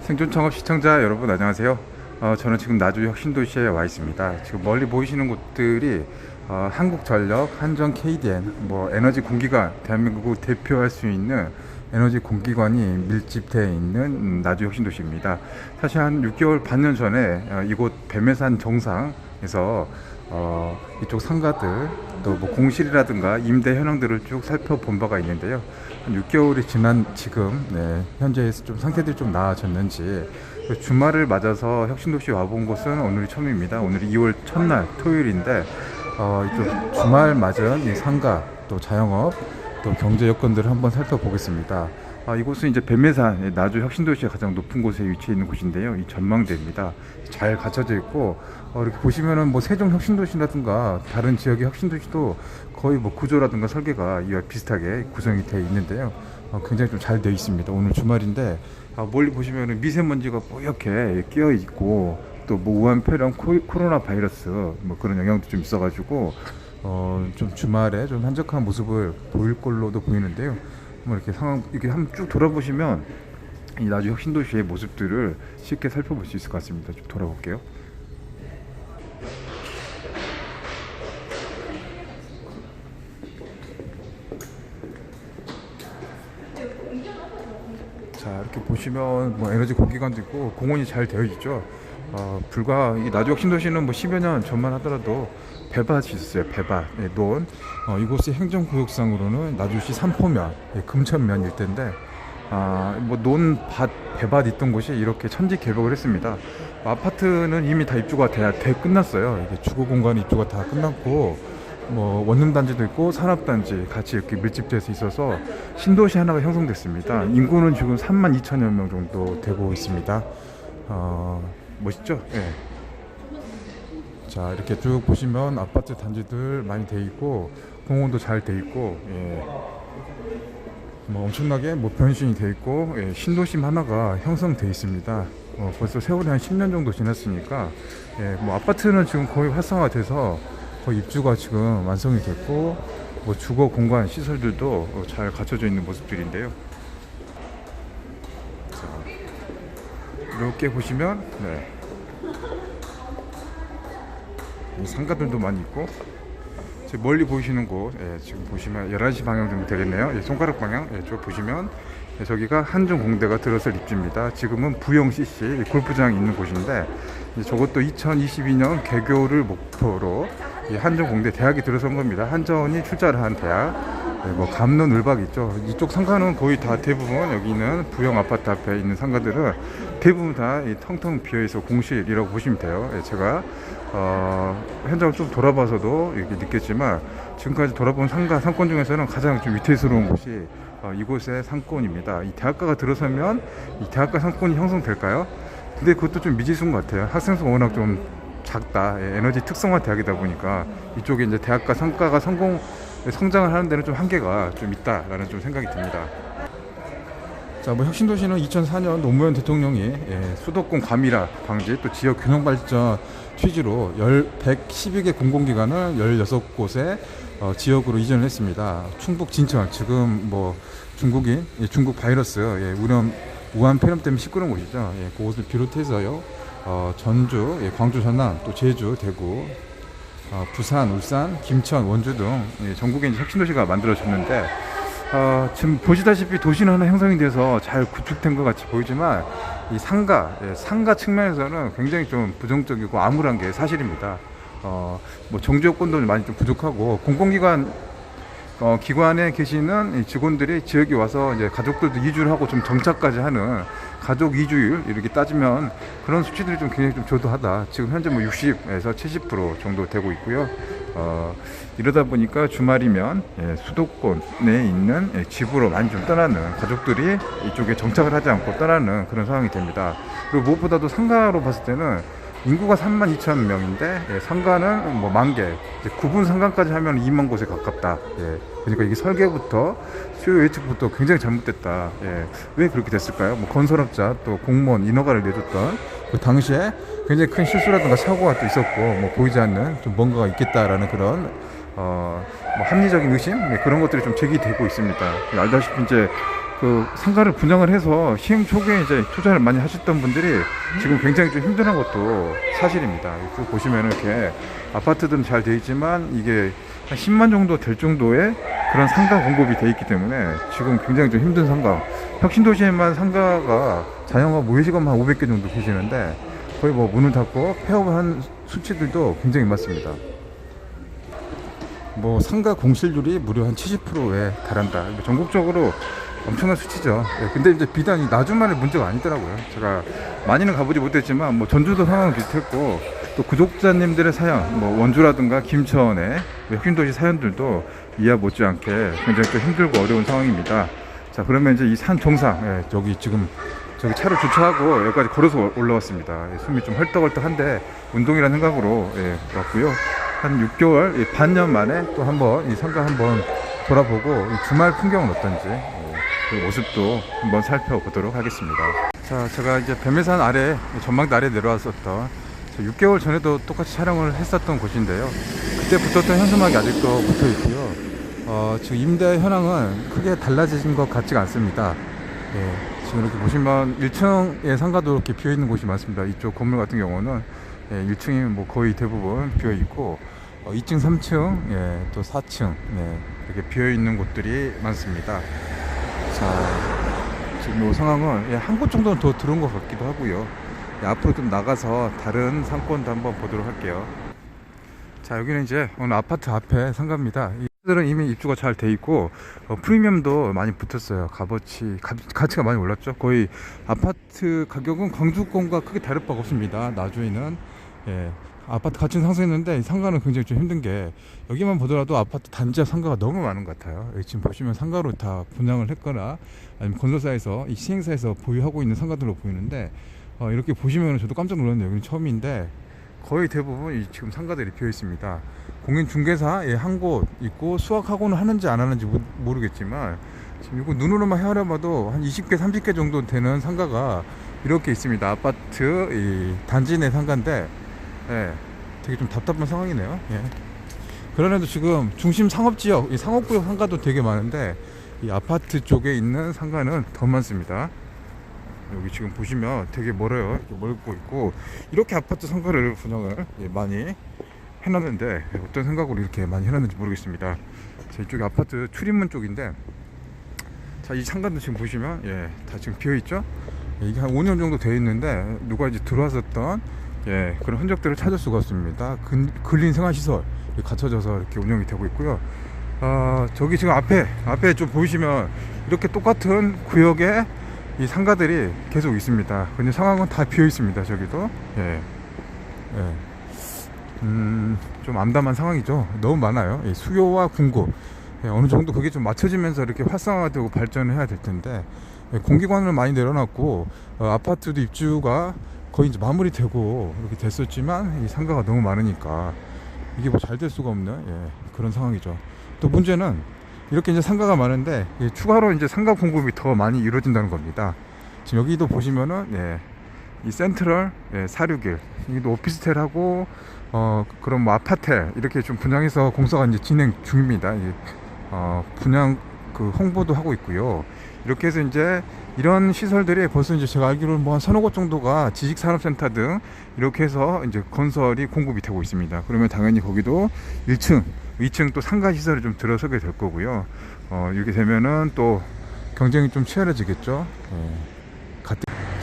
생존 창업 시청자 여러분 안녕하세요. 저는 지금 나주 혁신도시에 와 있습니다. 지금 멀리 보이시는 곳들이 한국전력, 한전, KDN, 에너지 공기관, 대한민국을 대표할 수 있는 에너지 공기관이 밀집되어 있는 나주 혁신도시입니다. 사실 한 6개월 반년 전에 이곳 뱀해산 정상에서 이쪽 상가들 또 공실이라든가 임대 현황들을 쭉 살펴본 바가 있는데요. 한 6개월이 지난 지금 현재 좀 상태들이 좀 나아졌는지 주말을 맞아서 혁신도시 와본 곳은 오늘이 처음입니다. 오늘이 2월 첫날 토요일인데 이쪽 주말 맞은 이 상가 또 자영업 또 경제 여건들을 한번 살펴보겠습니다. 이곳은 이제 뱀해산 나주 혁신도시의 가장 높은 곳에 위치해 있는 곳인데요. 이 전망대입니다. 잘 갖춰져 있고 이렇게 보시면은 세종 혁신도시라든가 다른 지역의 혁신도시도 거의 구조라든가 설계가 이와 비슷하게 구성이 되어 있는데요. 굉장히 좀 잘 되어 있습니다. 오늘 주말인데 멀리 보시면은 미세먼지가 뽀얗게 끼어 있고 또 우한폐렴 코로나 바이러스 그런 영향도 좀 있어가지고 좀 주말에 좀 한적한 모습을 보일 걸로도 보이는데요. 이렇게 상황 이렇게 한번 쭉 돌아보시면 이 나주 혁신도시의 모습들을 쉽게 살펴볼 수 있을 것 같습니다. 좀 돌아볼게요. 자, 이렇게 보시면 에너지 공기관도 있고 공원이 잘 되어 있죠. 불과 이 나주 혁신도시는 10여 년 전만 하더라도 배밭이 있었어요. 배밭, 논. 이곳이 행정구역상으로는 나주시 삼포면, 금천면 일대인데, 논밭, 배밭 있던 곳이 이렇게 천지 개벽을 했습니다. 아파트는 이미 다 입주가 끝났어요. 이게 주거 공간 입주가 다 끝났고, 원룸단지도 있고 산업단지 같이 이렇게 밀집돼서 있어서 신도시 하나가 형성됐습니다. 인구는 지금 32,000여 명 정도 되고 있습니다. 멋있죠? 예. 자, 이렇게 쭉 보시면 아파트 단지들 많이 돼 있고 공원도 잘 돼 있고 엄청나게 변신이 돼 있고 신도심 하나가 형성돼 있습니다. 벌써 세월이 한 10년 정도 지났으니까 아파트는 지금 거의 활성화돼서 거의 입주가 지금 완성이 됐고 주거 공간 시설들도 잘 갖춰져 있는 모습들인데요. 자, 이렇게 보시면 이 상가들도 많이 있고 멀리 보이시는 곳 지금 보시면 11시 방향 정도 되겠네요. 손가락 방향 쭉 보시면 저기가 한중 공대가 들어설 입지입니다. 지금은 부영 CC 골프장이 있는 곳인데 저것도 2022년 개교를 목표로 한중 공대 대학이 들어선 겁니다. 한전이 출자를 한 대학. 감론 을박 있죠. 이쪽 상가는 거의 다 대부분 여기 있는 부영 아파트 앞에 있는 상가들은 대부분 다 텅텅 비어있어 공실이라고 보시면 돼요. 제가 현장을 좀 돌아봐서도 이렇게 느꼈지만 지금까지 돌아본 상권 중에서는 가장 좀 위태스러운 곳이 이곳의 상권입니다. 이 대학가가 들어서면 이 대학가 상권이 형성될까요? 근데 그것도 좀 미지수인 것 같아요. 학생 수가 워낙 좀 작다. 에너지 특성화 대학이다 보니까 이쪽에 이제 대학가 상가가 성장을 하는 데는 좀 한계가 좀 있다라는 좀 생각이 듭니다. 자, 혁신도시는 2004년 노무현 대통령이 수도권 과밀화 방지 또 지역 균형 발전 취지로 112개 공공기관을 16곳의 지역으로 이전을 했습니다. 충북 진천 지금 중국 바이러스 우한 폐렴 때문에 시끄러운 곳이죠. 그곳을 비롯해서요 전주, 광주, 전남, 또 제주, 대구, 부산, 울산, 김천, 원주 등 전국에 이제 혁신도시가 만들어졌는데 지금 보시다시피 도시는 하나 형성이 돼서 잘 구축된 것 같이 보이지만 이 상가 측면에서는 굉장히 좀 부정적이고 암울한 게 사실입니다. 정주 여건도 많이 좀 부족하고 공공기관 기관에 계시는 직원들이 지역에 와서 이제 가족들도 이주를 하고 좀 정착까지 하는 가족 이주율 이렇게 따지면 그런 수치들이 좀 굉장히 좀 저조하다. 지금 현재 60에서 70% 정도 되고 있고요. 이러다 보니까 주말이면 수도권에 있는 집으로 많이 좀 떠나는 가족들이 이쪽에 정착을 하지 않고 떠나는 그런 상황이 됩니다. 그리고 무엇보다도 상가로 봤을 때는 인구가 32,000명인데 상가는 10,000개, 구분 상가까지 하면 2만 곳에 가깝다. 그러니까 이게 설계부터 수요 예측부터 굉장히 잘못됐다. 왜 그렇게 됐을까요? 건설업자 또 공무원 인허가를 내줬던 그 당시에 굉장히 큰 실수라든가 사고가 또 있었고 보이지 않는 좀 뭔가가 있겠다라는 그런 합리적인 의심 그런 것들이 좀 제기되고 있습니다. 알다시피 이제 그 상가를 분양을 해서 시행 초기에 이제 투자를 많이 하셨던 분들이 지금 굉장히 좀 힘든 것도 사실입니다. 또 보시면은 이렇게 아파트들은 잘 돼 있지만 이게 한 10만 정도 될 정도의 그런 상가 공급이 돼 있기 때문에 지금 굉장히 좀 힘든 상가. 혁신도시에만 상가가 자영업 모의시험 한 500개 정도 계시는데 거의 뭐 문을 닫고 폐업한 수치들도 굉장히 많습니다. 뭐 상가 공실률이 무려 한 70%에 달한다. 전국적으로 엄청난 수치죠. 네, 근데 이제 비단 이 나주만의 문제가 아니더라고요. 제가 많이는 가보지 못했지만 뭐 전주도 상황은 비슷했고 또 구독자님들의 사연, 뭐 원주라든가 김천의 혁신도시 사연들도 이하 못지않게 굉장히 또 힘들고 어려운 상황입니다. 자, 그러면 이제 이 산 정상, 예, 저기 지금 저기 차를 주차하고 여기까지 걸어서 올라왔습니다. 예, 숨이 좀 헐떡헐떡한데 운동이라는 생각으로 예, 왔고요. 한 6개월, 예, 반년 만에 또 한번 이 상가 한번 돌아보고 이 주말 풍경은 어떤지 그 모습도 한번 살펴보도록 하겠습니다. 자, 제가 이제 뱀해산 아래 전망대 아래 내려왔었던 6개월 전에도 똑같이 촬영을 했었던 곳인데요. 그때 붙었던 현수막이 아직도 붙어 있고요. 지금 임대 현황은 크게 달라진 것 같지가 않습니다. 예, 지금 이렇게 보시면 1층의 상가도 이렇게 비어 있는 곳이 많습니다. 이쪽 건물 같은 경우는 예, 1층이 뭐 거의 대부분 비어 있고 2층, 3층, 예, 또 4층 예, 이렇게 비어 있는 곳들이 많습니다. 자, 지금 이 상황은 예, 한 곳 정도는 더 들어온 것 같기도 하고요. 예, 앞으로 좀 나가서 다른 상권도 한번 보도록 할게요. 자, 여기는 이제 오늘 아파트 앞에 상가입니다. 이들은 이미 입주가 잘 돼 있고 프리미엄도 많이 붙었어요. 값어치 가치가 많이 올랐죠. 거의 아파트 가격은 광주권과 크게 다를 바가 없습니다. 나주에는 예, 아파트 가치는 상승했는데 상가는 굉장히 좀 힘든 게 여기만 보더라도 아파트 단지와 상가가 너무 많은 것 같아요. 지금 보시면 상가로 다 분양을 했거나 아니면 건설사에서 이 시행사에서 보유하고 있는 상가들로 보이는데 이렇게 보시면 저도 깜짝 놀랐네요. 여기는 처음인데 거의 대부분 지금 상가들이 비어 있습니다. 공인중개사 한 곳 있고 수확하고는 하는지 안 하는지 모르겠지만 지금 이거 눈으로만 헤아려봐도 한 20개 30개 정도 되는 상가가 이렇게 있습니다. 아파트 이 단지 내 상가인데 예, 되게 좀 답답한 상황이네요. 예. 그런데도 지금 중심 상업지역, 이 상업구역 상가도 되게 많은데 이 아파트 쪽에 있는 상가는 더 많습니다. 여기 지금 보시면 되게 멀어요. 이렇게 멀고 있고 이렇게 아파트 상가를 분양을 예, 많이 해놨는데 어떤 생각으로 이렇게 많이 해놨는지 모르겠습니다. 자, 이쪽이 아파트 출입문 쪽인데 자, 이 상가도 지금 보시면 예, 다 지금 비어있죠. 예, 이게 한 5년 정도 되어 있는데 누가 이제 들어왔었던 예, 그런 흔적들을 찾을 수가 없습니다. 근린 생활시설 갖춰져서 이렇게 운영이 되고 있고요. 저기 지금 앞에 좀 보이시면 이렇게 똑같은 구역에 이 상가들이 계속 있습니다. 근데 상황은 다 비어 있습니다. 저기도 예, 예. 좀 암담한 상황이죠. 너무 많아요. 예, 수요와 공급 예, 어느 정도 그게 좀 맞춰지면서 이렇게 활성화되고 발전을 해야 될 텐데 예, 공기관을 많이 내려놨고 아파트도 입주가 거의 이제 마무리되고 이렇게 됐었지만 이 상가가 너무 많으니까 이게 뭐 잘 될 수가 없는 예, 그런 상황이죠. 또 문제는 이렇게 이제 상가가 많은데 예, 추가로 이제 상가 공급이 더 많이 이루어진다는 겁니다. 지금 여기도 보시면은 예, 이 센트럴 예, 사륙일 이도 오피스텔하고 그런 뭐 아파트 이렇게 좀 분양해서 공사가 이제 진행 중입니다. 분양 그 홍보도 하고 있고요. 이렇게 해서 이제 이런 시설들이 벌써 이제 제가 알기로는 뭐 한 서너 곳 정도가 지식산업센터 등 이렇게 해서 이제 건설이 공급이 되고 있습니다. 그러면 당연히 거기도 1층, 2층 또 상가 시설이 좀 들어서게 될 거고요. 이렇게 되면은 또 경쟁이 좀 치열해지겠죠.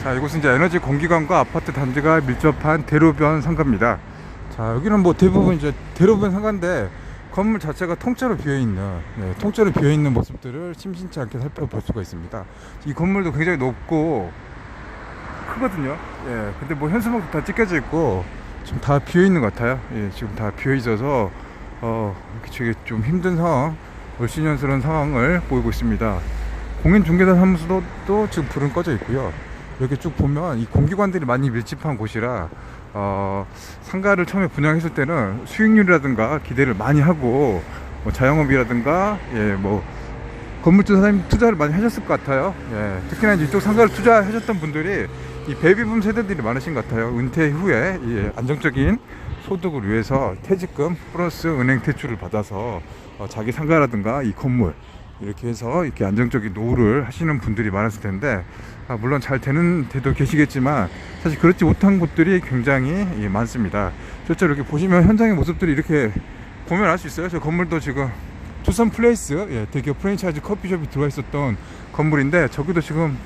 자, 이곳은 이제 에너지 공기관과 아파트 단지가 밀접한 대로변 상가입니다. 자, 여기는 뭐 대부분 이제 대로변 상가인데 건물 자체가 통째로 비어있는 모습들을 심심치 않게 살펴볼 수가 있습니다. 이 건물도 굉장히 높고 크거든요. 예, 근데 뭐 현수막도 다 찢겨져 있고 지금 다 비어있는 것 같아요. 예, 지금 다 비어있어서 이렇게 좀 힘든 상황, 얼씬연스러운 상황을 보이고 있습니다. 공인중개사 사무소도 지금 불은 꺼져 있고요. 이렇게 쭉 보면 이 공기관들이 많이 밀집한 곳이라 상가를 처음에 분양했을 때는 수익률이라든가 기대를 많이 하고 뭐 자영업이라든가 예, 뭐 건물주 사장님 투자를 많이 하셨을 것 같아요. 예, 특히나 이쪽 상가를 투자하셨던 분들이 이 베이비붐 세대들이 많으신 것 같아요. 은퇴 후에 예, 안정적인 소득을 위해서 퇴직금 플러스 은행 대출을 받아서 자기 상가라든가 이 건물 이렇게 해서 이렇게 안정적인 노후를 하시는 분들이 많았을 텐데, 물론 잘 되는 데도 계시겠지만 사실 그렇지 못한 곳들이 굉장히 많습니다. 실제로 이렇게 보시면 현장의 모습들이 이렇게 보면 알 수 있어요. 저 건물도 지금 투썸 플레이스, 대기업 프랜차이즈 커피숍이 들어와 있었던 건물인데, 저기도 지금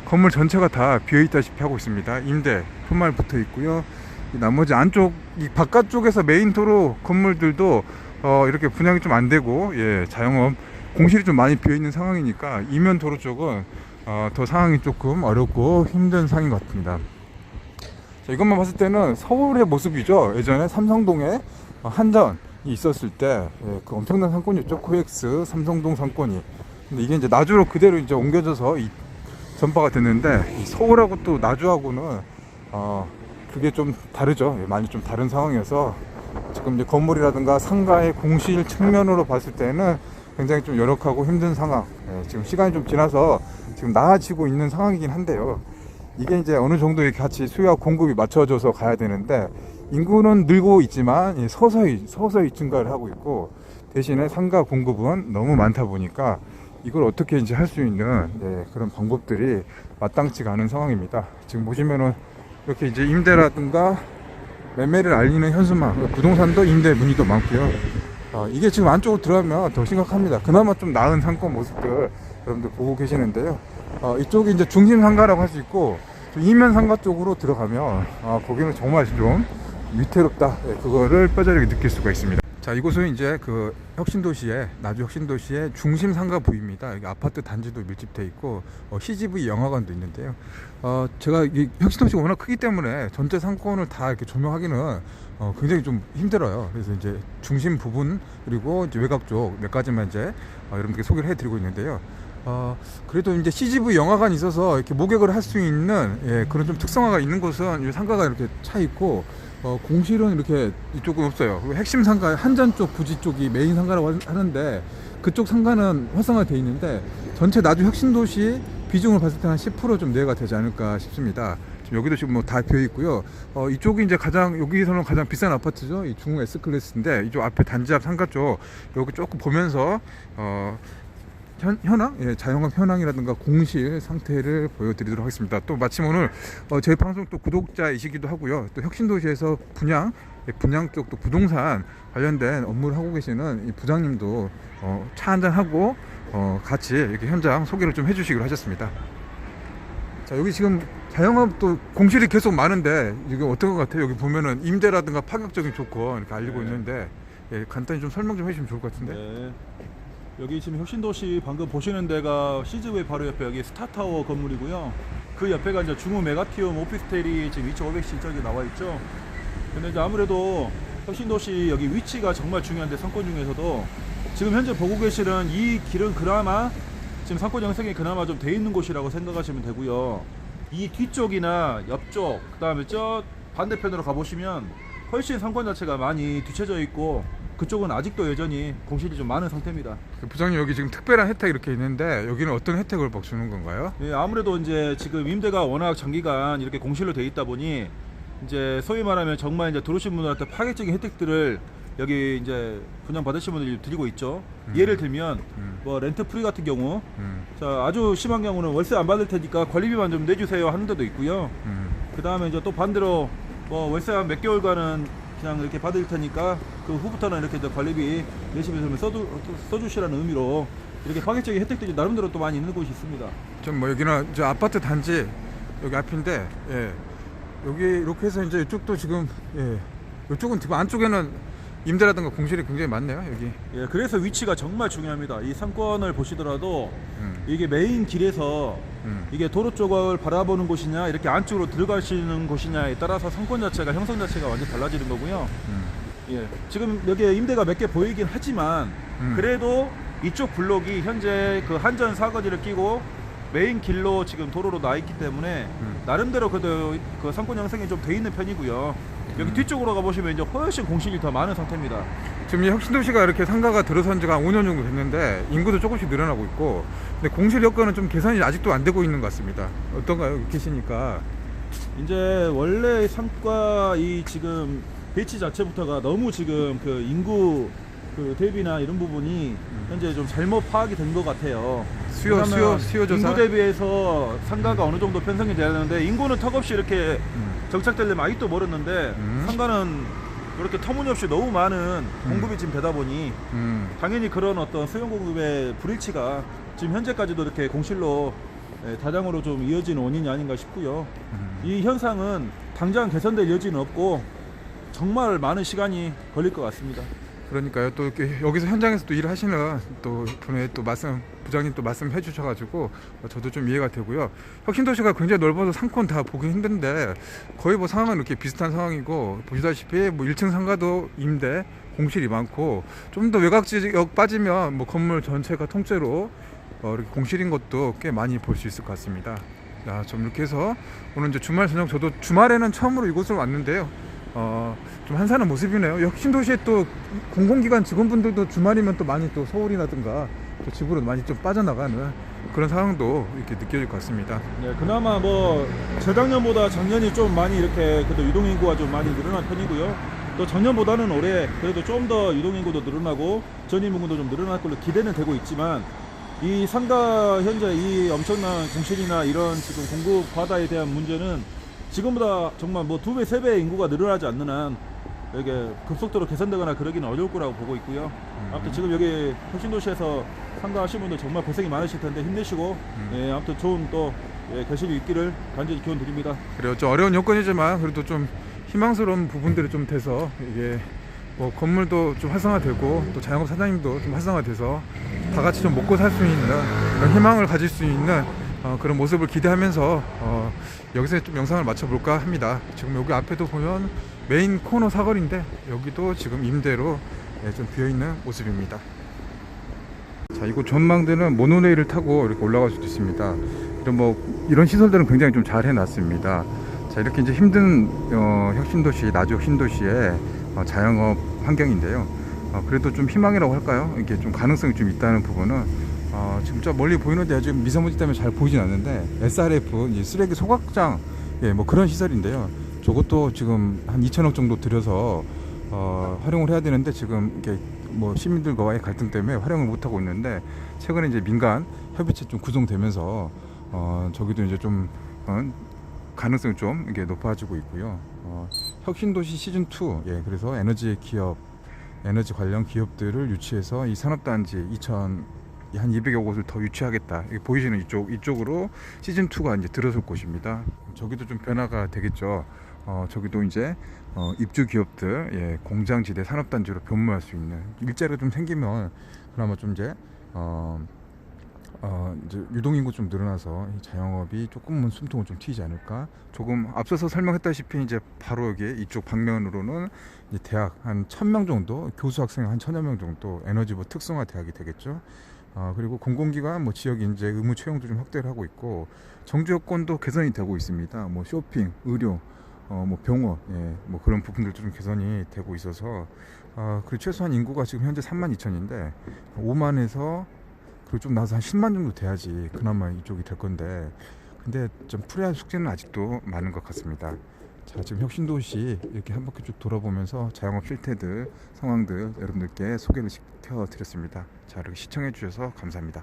건물 전체가 다 비어있다시피 하고 있습니다. 임대 표말 붙어 있고요. 나머지 안쪽, 이 바깥쪽에서 메인 도로 건물들도 이렇게 분양이 좀 안 되고, 자영업 공실이 좀 많이 비어 있는 상황이니까 이면 도로 쪽은 더 상황이 조금 어렵고 힘든 상황인 것 같습니다. 자, 이것만 봤을 때는 서울의 모습이죠. 예전에 삼성동에 한전이 있었을 때, 그 엄청난 상권이었죠. 코엑스 삼성동 상권이. 근데 이게 이제 나주로 그대로 이제 옮겨져서 전파가 됐는데, 이 서울하고 또 나주하고는 그게 좀 다르죠. 많이 좀 다른 상황이어서 지금 이제 건물이라든가 상가의 공실 측면으로 봤을 때는 굉장히 좀 열악하고 힘든 상황. 지금 시간이 좀 지나서 지금 나아지고 있는 상황이긴 한데요. 이게 이제 어느 정도 이렇게 같이 수요와 공급이 맞춰져서 가야 되는데, 인구는 늘고 있지만 서서히 증가를 하고 있고, 대신에 상가 공급은 너무 많다 보니까 이걸 어떻게 이제 할 수 있는 그런 방법들이 마땅치가 않은 상황입니다. 지금 보시면은 이렇게 이제 임대라든가 매매를 알리는 현수막, 부동산도 임대 문의도 많고요. 이게 지금 안쪽으로 들어가면 더 심각합니다. 그나마 좀 나은 상권 모습들 여러분들 보고 계시는데요. 이쪽이 이제 중심 상가라고 할 수 있고, 이면 상가 쪽으로 들어가면 거기는 정말 좀 위태롭다. 그거를 뼈저리게 느낄 수가 있습니다. 자, 이곳은 이제 그 혁신도시의, 나주 혁신도시의 중심 상가 부입니다. 여기 아파트 단지도 밀집되어 있고 CGV 영화관도 있는데요. 제가 이 혁신도시가 워낙 크기 때문에 전체 상권을 다 이렇게 조명하기는 굉장히 좀 힘들어요. 그래서 이제 중심 부분 그리고 이제 외곽 쪽 몇 가지만 이제 여러분들께 소개를 해드리고 있는데요. 그래도 이제 CGV 영화관이 있어서 이렇게 목격을 할 수 있는 그런 좀 특성화가 있는 곳은 이 상가가 이렇게 차 있고, 공실은 이렇게 이쪽은 없어요. 그리고 핵심 상가 한전 쪽 부지 쪽이 메인 상가라고 하는데, 그쪽 상가는 활성화되어 있는데 전체 나주 혁신도시 비중을 봤을 때 한 10% 좀 내가 되지 않을까 싶습니다. 지금 여기도 지금 뭐 다 비어 있고요. 이쪽이 이제 여기서는 가장 비싼 아파트죠. 이 중흥 S클래스인데, 이쪽 앞에 단지 앞 상가 쪽 여기 조금 보면서 현황, 자영업 현황이라든가 공실 상태를 보여드리도록 하겠습니다. 또 마침 오늘 제 방송 또 구독자이시기도 하고요. 또 혁신도시에서 분양 쪽 또 부동산 관련된 업무를 하고 계시는 이 부장님도 차 한잔 하고 같이 이렇게 현장 소개를 좀 해주시기로 하셨습니다. 자, 여기 지금 자영업 또 공실이 계속 많은데 이게 어떤 것 같아요? 여기 보면은 임대라든가 파격적인 조건 이렇게 알리고 있는데, 간단히 좀 설명 좀 해주시면 좋을 것 같은데. 네. 여기 지금 혁신도시 방금 보시는 데가 CGV 바로 옆에 여기 스타타워 건물이고요. 그 옆에가 이제 중흥 메가티움 오피스텔이 지금 2,500실적이 나와 있죠. 근데 이제 아무래도 혁신도시 여기 위치가 정말 중요한데, 상권 중에서도 지금 현재 보고 계시는 이 길은 그나마 지금 상권 형성이 그나마 좀 돼 있는 곳이라고 생각하시면 되고요. 이 뒤쪽이나 옆쪽, 그 다음에 저 반대편으로 가보시면 훨씬 상권 자체가 많이 뒤쳐져 있고, 그쪽은 아직도 여전히 공실이 좀 많은 상태입니다. 부장님, 여기 지금 특별한 혜택 이렇게 있는데 여기는 어떤 혜택을 막 주는 건가요? 예, 아무래도 이제 지금 임대가 워낙 장기간 이렇게 공실로 돼 있다 보니, 이제 소위 말하면 정말 이제 들어오신 분들한테 파격적인 혜택들을 여기 이제 분양 받으신 분들이 드리고 있죠. 예를 들면 뭐 렌트 프리 같은 경우, 자, 아주 심한 경우는 월세 안 받을 테니까 관리비만 좀 내주세요 하는 데도 있고요. 그 다음에 이제 또 반대로 뭐 월세 한 몇 개월간은 그냥 이렇게 받을 테니까 그 후부터는 이렇게 이제 관리비 내시면서 써주시라는 의미로 이렇게 파격적인 혜택들이 나름대로 또 많이 있는 곳이 있습니다. 좀 뭐 여기는 저 아파트 단지 여기 앞인데, 여기 이렇게 해서 이제 이쪽도 지금, 이쪽은 지금 안쪽에는 임대라든가 공실이 굉장히 많네요, 여기. 예, 그래서 위치가 정말 중요합니다. 이 상권을 보시더라도 이게 메인 길에서 이게 도로 쪽을 바라보는 곳이냐, 이렇게 안쪽으로 들어가시는 곳이냐에 따라서 상권 자체가, 형성 자체가 완전 달라지는 거고요. 예, 지금 여기에 임대가 몇 개 보이긴 하지만 그래도 이쪽 블록이 현재 그 한전 사거리를 끼고 메인 길로 지금 도로로 나 있기 때문에 나름대로 그래도 그 상권 형성이 좀 돼 있는 편이고요. 여기 뒤쪽으로 가보시면 이제 훨씬 공실이 더 많은 상태입니다. 지금 이 혁신도시가 이렇게 상가가 들어선 지가 한 5년 정도 됐는데 인구도 조금씩 늘어나고 있고, 근데 공실 여건은 좀 개선이 아직도 안 되고 있는 것 같습니다. 어떤가요? 여기 계시니까. 이제 원래 상가 이 지금 배치 자체부터가 너무 지금 그 인구 그 대비나 이런 부분이 현재 좀 잘못 파악이 된 것 같아요. 수요 조사. 인구 대비해서 상가가 어느 정도 편성이 돼야 되는데 인구는 턱없이 이렇게 정착되려면 아직도 멀었는데 상가는 이렇게 터무니없이 너무 많은 공급이 지금 되다 보니 당연히 그런 어떤 수요 공급의 불일치가 지금 현재까지도 이렇게 공실로 다량으로 좀 이어지는 원인이 아닌가 싶고요. 이 현상은 당장 개선될 여지는 없고 정말 많은 시간이 걸릴 것 같습니다. 그러니까요. 또 이렇게 여기서 현장에서 또 일하시는 또 분의 또 부장님 또 말씀해 주셔가지고 저도 좀 이해가 되고요. 혁신도시가 굉장히 넓어서 상권 다 보기 힘든데 거의 뭐 상황은 이렇게 비슷한 상황이고 보시다시피 뭐 1층 상가도 임대 공실이 많고 좀 더 외곽 지역 빠지면 뭐 건물 전체가 통째로 이렇게 공실인 것도 꽤 많이 볼 수 있을 것 같습니다. 자, 좀 이렇게 해서 오늘 이제 주말 저녁 저도 주말에는 처음으로 이곳을 왔는데요. 좀 한산한 모습이네요. 혁신도시에 또 공공기관 직원분들도 주말이면 또 많이 또 서울이라든가 또 집으로 많이 좀 빠져나가는 그런 상황도 이렇게 느껴질 것 같습니다. 네, 그나마 뭐 재작년보다 작년이 좀 많이 이렇게 그래도 유동인구가 좀 많이 늘어난 편이고요. 또 작년보다는 올해 그래도 좀 더 유동인구도 늘어나고 전입인구도 좀 늘어날 걸로 기대는 되고 있지만 이 상가 현재 이 엄청난 공실이나 이런 지금 공급 과다에 대한 문제는 지금보다 정말 뭐 2배, 3배의 인구가 늘어나지 않는 한 이게 급속도로 개선되거나 그러기는 어려울 거라고 보고 있고요. 아무튼 지금 여기 혁신도시에서 상가하신 분들 정말 고생이 많으실 텐데 힘내시고 예, 아무튼 좋은 또 결실이 있기를 간절히 기원 드립니다. 그래요. 좀 어려운 여건이지만 그래도 좀 희망스러운 부분들이 좀 돼서 이게 뭐 건물도 좀 활성화되고 또 자영업 사장님도 좀 활성화돼서 다 같이 좀 먹고 살 수 있는 그런 희망을 가질 수 있는 그런 모습을 기대하면서 여기서 좀 영상을 마쳐볼까 합니다. 지금 여기 앞에도 보면 메인 코너 사거리인데 여기도 지금 임대로 좀 비어있는 모습입니다. 자, 이곳 전망대는 모노레일을 타고 이렇게 올라갈 수도 있습니다. 이런 시설들은 굉장히 좀 잘 해놨습니다. 자, 이렇게 이제 힘든 혁신도시, 나주 혁신도시의 자영업 환경인데요. 그래도 좀 희망이라고 할까요? 이게 좀 가능성이 좀 있다는 부분은 지금 저 멀리 보이는데 아직 미세먼지 때문에 잘 보이진 않는데 SRF 이제 쓰레기 소각장 뭐 그런 시설인데요. 저것도 지금 한 2천억 정도 들여서 활용을 해야 되는데 지금 이게 뭐 시민들과의 갈등 때문에 활용을 못 하고 있는데 최근에 이제 민간 협의체 좀 구성되면서 저기도 이제 좀 가능성이 좀 이게 높아지고 있고요. 혁신도시 시즌 2 그래서 에너지 관련 기업들을 유치해서 이 산업단지 한 200여 곳을 더 유치하겠다. 여기 보이시는 이쪽으로 시즌 2가 이제 들어설 곳입니다. 저기도 좀 변화가 되겠죠. 저기도 이제 입주 기업들 공장지대 산업단지로 변모할 수 있는 일자리가 좀 생기면 그나마 좀 이제 유동인구 좀 늘어나서 자영업이 조금은 숨통을 좀 트이지 않을까. 조금 앞서서 설명했다시피 이제 바로 여기 이쪽 방면으로는 이제 대학 한 1,000명 정도, 교수 학생 한 1,000여 명 정도 에너지부 특성화 대학이 되겠죠. 그리고 공공기관 뭐 지역 인재 의무 채용도 좀 확대를 하고 있고 정주 여건도 개선이 되고 있습니다. 뭐 쇼핑, 의료, 뭐 병원, 뭐 그런 부분들도 좀 개선이 되고 있어서 그리고 최소한 인구가 지금 현재 32,000인데 5만에서 그리고 좀 나서 한 10만 정도 돼야지 그나마 이쪽이 될 건데 근데 좀 풀어야 할 숙제는 아직도 많은 것 같습니다. 자, 지금 혁신도시 이렇게 한 바퀴 쭉 돌아보면서 자영업 실태들, 상황들 여러분들께 소개를 시켜드렸습니다. 자, 이렇게 시청해 주셔서 감사합니다.